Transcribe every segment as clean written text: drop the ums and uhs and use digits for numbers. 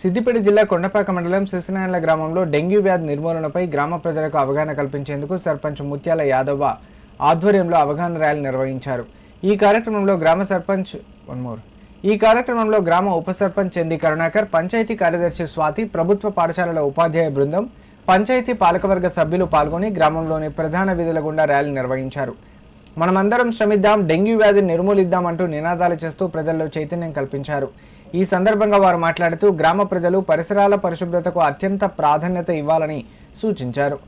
సిద్దిపేట జిల్లా కొండపాక మండలం సిసినాయన్ల గ్రామంలో డెంగ్యూ వ్యాధి నిర్మూలనపై గ్రామ ప్రజలకు అవగాహన కల్పించేందుకు సర్పంచ్ ముత్యాల యాదవ ఆధ్వర్యంలో అవగాహన ర్యాలీ నిర్వహించారు. ఈ కార్యక్రమంలో గ్రామ ఉప సర్పంచ్ చంది కరుణాకర్, పంచాయతీ కార్యదర్శి స్వాతి, ప్రభుత్వ పాఠశాలల ఉపాధ్యాయ బృందం, పంచాయతీ పాలకవర్గ సభ్యులు పాల్గొని గ్రామంలోని ప్రధాన వీధుల గుండా ర్యాలీ నిర్వహించారు. మనమందరం శ్రమిద్దాం, డెంగ్యూ వ్యాధిని నిర్మూలిద్దామంటూ నినాదాలు చేస్తూ ప్రజల్లో చైతన్యం కల్పించారు. ఈ సందర్భంగా వారు మాట్లాడుతూ గ్రామ ప్రజలు పరిసరాల పరిశుభ్రతకు అత్యంత ప్రాధాన్యత ఇవ్వాలని సూచించారు.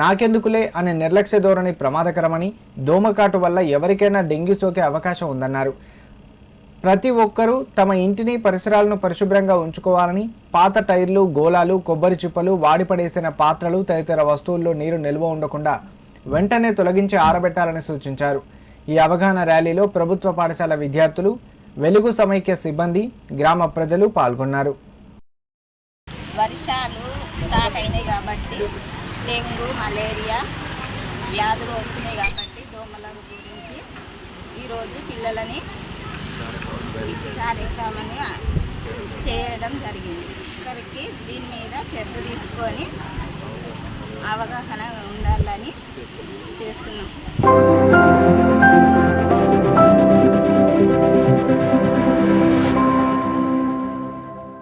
నాకెందుకులే అనే నిర్లక్ష్య ధోరణి ప్రమాదకరమని, దోమకాటు వల్ల ఎవరికైనా డెంగ్యూ సోకే అవకాశం ఉందన్నారు. ప్రతి ఒక్కరూ తమ ఇంటిని పరిసరాలను పరిశుభ్రంగా ఉంచుకోవాలని, పాత టైర్లు, గోళాలు, కొబ్బరి చిప్పలు, వాడిపడేసిన పాత్రలు తదితర వస్తువుల్లో నీరు నిల్వ ఉండకుండా వెంటనే తొలగించి ఆరబెట్టాలని సూచించారు. ఈ అవగాహన ర్యాలీలో ప్రభుత్వ పాఠశాల విద్యార్థులు, వెలుగు సమైక్య సిబ్బంది, గ్రామ ప్రజలు పాల్గొన్నారు. వర్షాలు స్టార్ట్ అయినాయి కాబట్టి డెంగ్యూ, మలేరియా వ్యాధులు వస్తున్నాయి కాబట్టి దోమల గురించి ఈరోజు పిల్లలని కార్యక్రమాన్ని చేయడం జరిగింది. ఒకరికి దీని మీద చర్య తీసుకొని అవగాహన ఉండాలని చేస్తున్నాం.